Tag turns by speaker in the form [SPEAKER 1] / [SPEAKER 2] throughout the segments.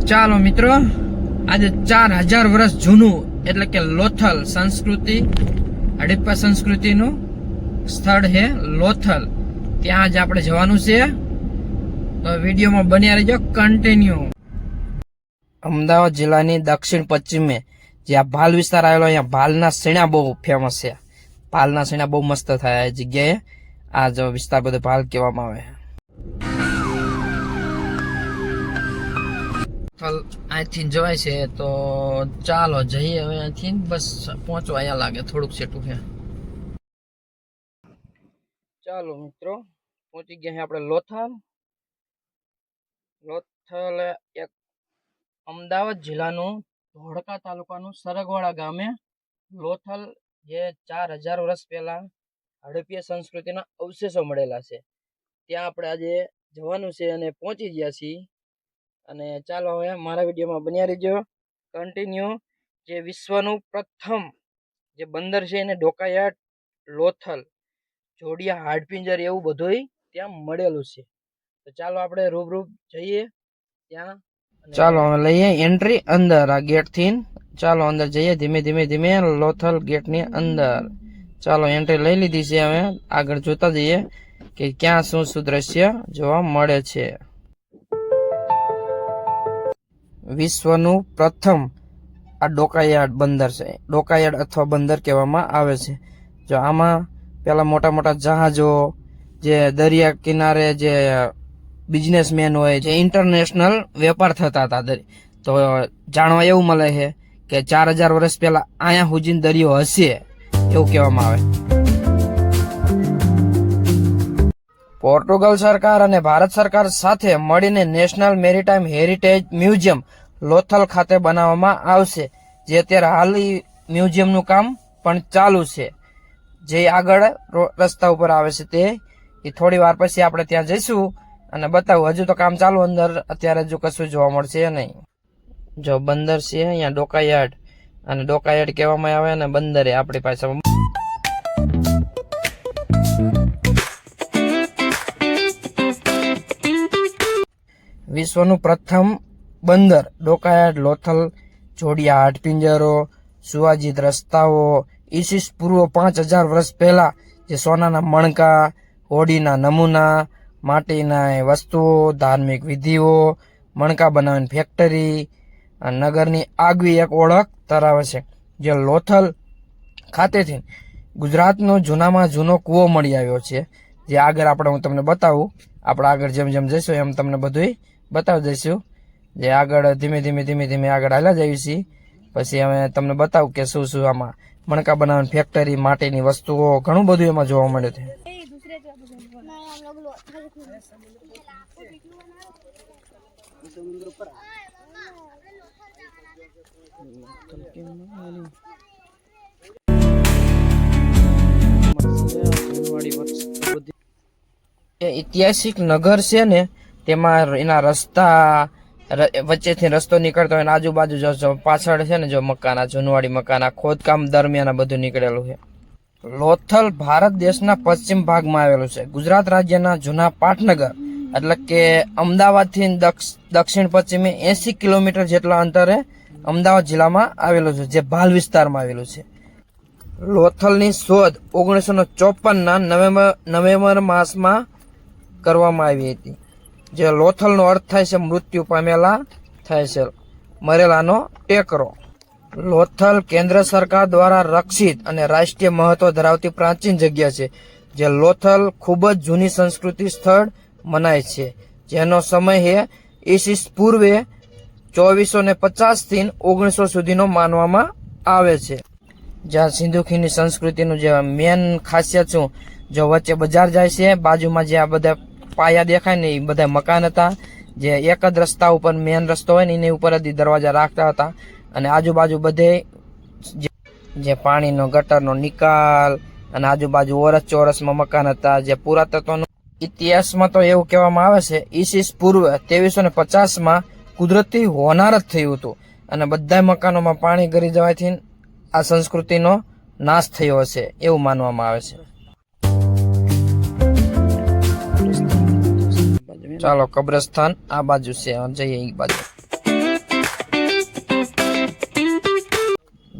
[SPEAKER 1] ચાલો મિત્રો, આજે 4000 વર્ષ જૂનું એટલે કે લોથલ સંસ્કૃતિ, હડપ્પા સંસ્કૃતિનું સ્થળ છે લોથલ. ત્યાં જ આપણે જવાનું છે, તો વિડીયોમાં બન્યા રહેજો કન્ટિન્યુ. અમદાવાદ જિલ્લાની દક્ષિણ પશ્ચિમે જે આ ભાલ વિસ્તાર આવેલો, અહીંયા ભાલના સીણા બહુ ફેમસ છે. ભાલના સીણા બહુ મસ્ત થાય આ જગ્યાએ. આ જો વિસ્તાર બધો ભાલ કહેવામાં આવે. અહીંથી જવાય છે, તો ચાલો જઈએ હવે અહીંથી. બસ પહોંચવા અહીંયા લાગે થોડુંક સેટું છે. ચાલો મિત્રો, પહોંચી ગયા છે આપણે લોથલ. લોથલ એક અમદાવાદ જિલ્લાનું ધોળકા તાલુકાનું સરગવાડા ગામે લોથલ, જે 4000 વર્ષ પહેલા હડપ્પીય સંસ્કૃતિના અવશેષો મળેલા છે, ત્યાં આપણે આજે જવાનું છે અને પહોંચી ગયા છીએ. અને ચાલો હવે મારા વિડીયોમાં બન્યા રહેજો કન્ટિન્યુ. જે વિશ્વનું પ્રથમ જે બંદર છે એને ડોકાયાર્ડ, લોથલ, જોડિયા, હાડપિંજર એવું બધું ત્યાં મળેલું છે. તો ચાલો આપણે રૂબરૂ જઈએ ત્યાં. ચાલો હવે લઈએ એન્ટ્રી અંદર આ ગેટ થી. ચાલો અંદર જઈએ ધીમે ધીમે લોથલ ગેટ ની અંદર. ચાલો એન્ટ્રી લઈ લીધી છે. હવે આગળ જોતા જઈએ કે ક્યાં શું શું દ્રશ્ય જોવા મળે છે. વિશ્વનું પ્રથમ આ ડોકાયાર્ડ બંદર છે. ડોકાયાર્ડ અથવા બંદર કહેવામાં આવે છે. જો આમાં પેલા મોટા મોટા જહાજો, જે દરિયા કિનારે જે બિઝનેસમેન હોય, જે ઇન્ટરનેશનલ વેપાર થતા હતા, તો જાણવા એવું મળે છે કે 4000 વર્ષ પહેલા અહીંયા સુધી દરિયો હશે એવું કહેવામાં આવે. પોર્ટુગલ સરકાર અને ભારત સરકાર સાથે મળીને national maritime heritage museum Lothal ખાતે બનાવવામાં આવશે, જે અત્યારે હાલ મ્યુઝિયમનું કામ પણ ચાલુ છે. જે આગળ રસ્તા ઉપર આવે છે તે થોડી વાર પછી આપણે ત્યાં જઈશું અને બતાવું. હજુ તો કામ ચાલુ, અંદર અત્યારે હજુ કશું જોવા મળશે નહીં. જો બંદર છે અહીંયા ડોકાયાર્ડ, અને ડોકાયાર્ડ કહેવામાં આવે અને બંદરે આપણી પાસે. વિશ્વનું પ્રથમ બંદર ડોકાયાર્ડ, લોથલ, જોડિયા, હાડપિંજરો, સુવાજીત રસ્તાઓ, ઈસવીસ પૂર્વ 5000 વર્ષ પહેલા જે સોનાના મણકા, હોડીના નમૂના, માટીના વસ્તુઓ, ધાર્મિક વિધિઓ, મણકા બનાવવાની ફેક્ટરી, નગરની આગવી એક ઓળખ ધરાવે છે. જે લોથલ ખાતેથી ગુજરાતનો જૂનામાં જૂનો કૂવો મળી આવ્યો છે, જે આગળ આપણે હું તમને બતાવું. આપણે આગળ જેમ જેમ જઈશું એમ તમને બધું બતાવી દઈશું. જે આગળ ધીમે ધીમે આગળ હાલ્યા જઈએ છીએ. પછી અમે તમને બતાવું કે શું શું આમાં મણકા બનાવવાની ફેક્ટરી, માટીની વસ્તુઓ, ઘણું બધું એમાં જોવા મળે છે. ઐતિહાસિક નગર છે ને, તેમાં એના રસ્તા વચ્ચેથી રસ્તો નીકળતો હોય, આજુબાજુ જો પાછળ છે ને, જો મકાના, જૂનવાડી મકાના ખોદકામ દરમિયાન બધું નીકળેલું છે. લોથલ ભારત દેશના પશ્ચિમ ભાગમાં આવેલું છે. ગુજરાત રાજ્યના જૂના પાટનગર એટલે કે અમદાવાદથી દક્ષિણ પશ્ચિમે 80 કિલોમીટર જેટલા અંતરે અમદાવાદ જિલ્લામાં આવેલું છે, જે ભાલ વિસ્તારમાં આવેલું છે. લોથલની શોધ 1954ના નવેમ્બર માસમાં કરવામાં આવી હતી. જે લોથલનો અર્થ થાય છે મૃત્યુ પામેલા, થાય છે મરેલાનો ટેકરો. લોથલ કેન્દ્ર સરકાર દ્વારા રક્ષિત અને રાષ્ટ્રીય મહત્વ ધરાવતી પ્રાચીન જગ્યા છે. જે લોથલ ખૂબ જ જૂની સંસ્કૃતિ સ્થળ મનાય છે, જેનો સમય છે ઈસવીસ પૂર્વે 2450 થી 1900 સુધીનો માનવામાં આવે છે. જ્યાં સિંધુ ખીણની સંસ્કૃતિનું જે મેન ખાસિયત શું, જો વચ્ચે બજાર જાય છે, બાજુમાં જે આ બધા પાયા દેખાય ને એ બધા મકાન હતા, જે એક જ રસ્તા ઉપર મેન રસ્તો હોય ને એની ઉપર જ દરવાજા રાખતા હતા. અને આજુબાજુ બધે જે પાણીનો ગટરનો નિકાલ અને આજુબાજુ ઓરસ ચોરસમાં મકાન હતા. જે પુરાતત્વનો ઇતિહાસમાં તો એવું કહેવામાં આવે છે ઈસવીસ પૂર્વ 2350માં કુદરતી હોનારત થયું હતું, અને બધા મકાનોમાં પાણી ગરી જવાથી આ સંસ્કૃતિનો નાશ થયો હશે એવું માનવામાં આવે છે. ચાલો કબ્રસ્તાન આ બાજુ છે, જઈએ એ બાજુ.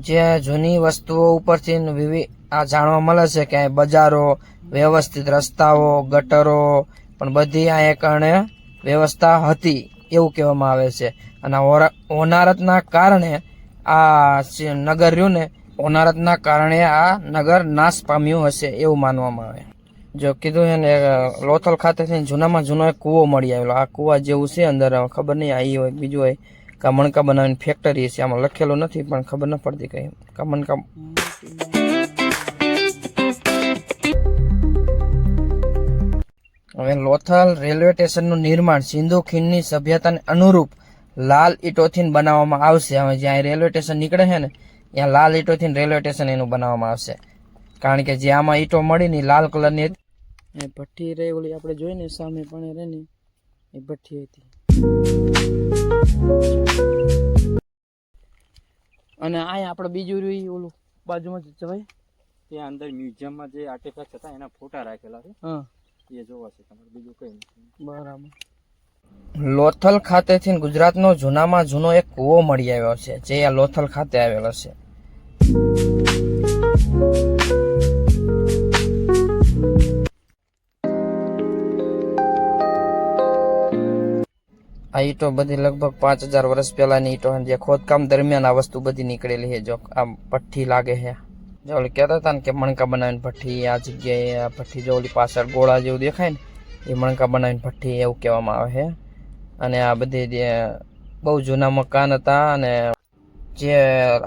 [SPEAKER 1] જે જૂની વસ્તુઓ ઉપરથી વિવિધ આ જાણવા મળે છે કે બજારો, વ્યવસ્થિત રસ્તાઓ, ગટરો પણ બધી આ એક વ્યવસ્થા હતી એવું કહેવામાં આવે છે. અને હોનારતના કારણે આ નગર રહ્યું ને, હોનારતના કારણે આ નગર નાશ પામ્યું હશે એવું માનવામાં આવે. જો કીધું છે ને, લોથલ ખાતેથી જૂનામાં જૂનો એક કૂવો મળી આવેલો. આ કૂવા જેવું છે અંદર, ખબર નહીં આ હોય બીજું હોય કે મણકા બનાવીને ફેક્ટરી છે. આમાં લખેલું નથી પણ ખબર ન પડતી કઈ મણકા. હવે લોથલ રેલવે સ્ટેશનનું નિર્માણ સિંધુ ખીણની સભ્યતાને અનુરૂપ લાલ ઈંટોથી બનાવવામાં આવશે. હવે જ્યાં રેલવે સ્ટેશન નીકળે છે ને ત્યાં લાલ ઈંટોથી રેલવે સ્ટેશન એનું બનાવવામાં આવશે. કારણ કે જે આમાં ઈંટો મળી ને લાલ કલરની એ ભઠ્ઠી રહી, ઓલી આપણે જોઈને સામે પણ રહે ને એ ભઠ્ઠી હતી. અને આ આપણે બીજું રહ્યું ઓલું બાજુમાં જવાય
[SPEAKER 2] ત્યાં અંદર મ્યુઝિયમમાં જે આર્ટિફેક્ટ હતા એના ફોટા રાખેલા છે.
[SPEAKER 1] હા,
[SPEAKER 2] એ જોવા છે તમારે, બીજું કઈ નથી.
[SPEAKER 1] બરાબર. લોથલ ખાતેથી ગુજરાતનો જૂનામાં જૂનો એક કૂવો મળી આવ્યો છે, જે આ લોથલ ખાતે આવેલો છે. આ ઈંટો બધી લગભગ 5000 વર્ષ પહેલાની ઈંટો, જે ખોદકામ દરમિયાન આ વસ્તુ બધી નીકળેલી છે. જો આ ભઠ્ઠી લાગે છે, જો ઓલી કહેતા હતા ને કે મણકા બનાવીને ભઠ્ઠી, આ જગ્યાએ આ ભઠ્ઠી જો ઓલી પાછળ ગોળા જેવું દેખાય ને એ મણકા બનાવીને ભઠ્ઠી એવું કહેવામાં આવે છે. અને આ બધી જે બહુ જૂના મકાન હતા. અને જે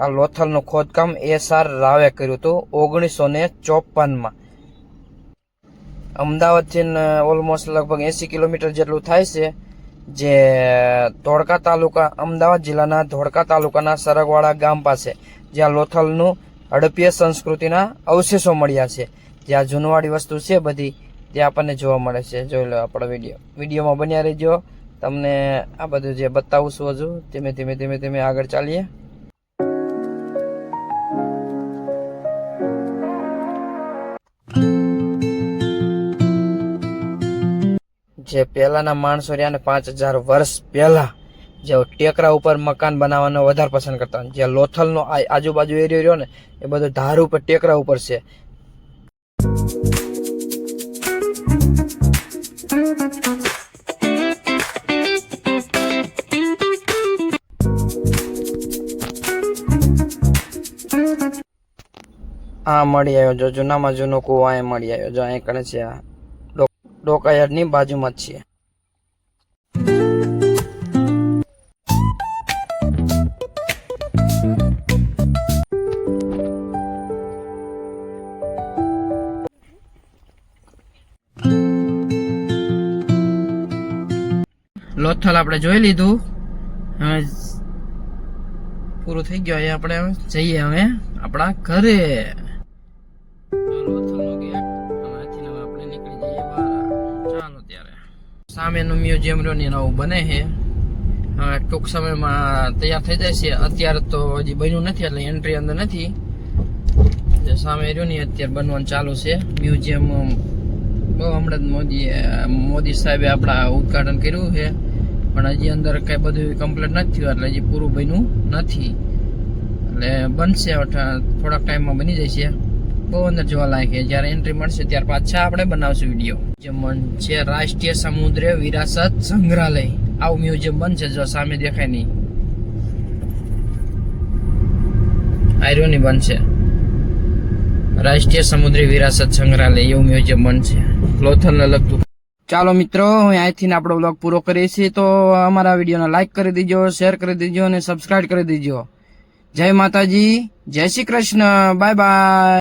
[SPEAKER 1] આ લોથલનું ખોદકામ SR રાવે કર્યું હતું 1954માં. અમદાવાદથી ઓલમોસ્ટ લગભગ 80 કિલોમીટર જેટલું થાય છે. જે ધોળકા તાલુકા, અમદાવાદ જિલ્લાના ધોળકા તાલુકાના સરગવાડા ગામ પાસે જ્યાં લોથલનું હડપ્પીય સંસ્કૃતિના અવશેષો મળ્યા છે. જ્યાં જૂનવાડી વસ્તુ છે બધી ત્યાં આપણને જોવા મળે છે. જોઈ લો આપણો વિડીયોમાં બન્યા રહેજો. તમને આ બધું જે બતાવું છું હજુ ધીમે ધીમે આગળ ચાલીએ. જે પહેલાના માણસો રહ્યા ને 5000 વર્ષ પહેલા જે ટેકરા ઉપર મકાન બનાવવાનો વધારે પસંદ કરતા. જે લોથલનો આજુબાજુ એરિયો રહ્યો ને એ બધો ધાર ઉપર ટેકરા ઉપર છે. આ મળી આવ્યો જો જૂનામાં જૂનો કૂવો આ મળી આવ્યો. જો અહીં કરે છે આ ડોકાયાર્ડની બાજુમાં જ છે. લોથલ આપણે જોઈ લીધું, હવે પૂરું થઈ ગયું. અહીંયા આપણે જઈએ હવે આપણા ઘરે. સામેનું મ્યુઝિયમ રહ્યું ને નવું બને છે. હવે ટૂંક સમયમાં તૈયાર થઈ જાય છે. અત્યારે તો હજી બન્યું નથી એટલે એન્ટ્રી અંદર નથી. જે સામે રહ્યું ને અત્યારે બનવાનું ચાલુ છે મ્યુઝિયમ. બહુ હમણાં મોદી સાહેબે આપણા ઉદઘાટન કર્યું છે પણ હજી અંદર કઈ બધું કમ્પ્લીટ નથી થયું એટલે હજી પૂરું બન્યું નથી. એટલે બનશે થોડાક ટાઈમમાં બની જશે. બહુ અંદર જોવા લાયક છે. જ્યારે એન્ટ્રી મળશે ત્યાર પાછા આપણે બનાવશું વિડીયો. મ્યુઝિયમ છે રાષ્ટ્રીય સમુદ્ર વિરાસત સંગ્રહાલય. આવું મ્યુઝિયમ બનશે. જો સામે દેખાય નહીં આયરોની બનશે રાષ્ટ્રીય સમુદ્રી વિરાસત સંગ્રહાલય. એવું મ્યુઝિયમ બનશે લોથલને લગતું. ચાલો મિત્રો, હું અહીંથી આપણો બ્લોગ પૂરો કરીએ છીએ. તો અમારા વિડીયોને લાઈક કરી દીજો, શેર કરી દીજો અને સબસ્ક્રાઇબ કરી દીજો. જય માતાજી, જય શ્રી કૃષ્ણ, બાય બાય.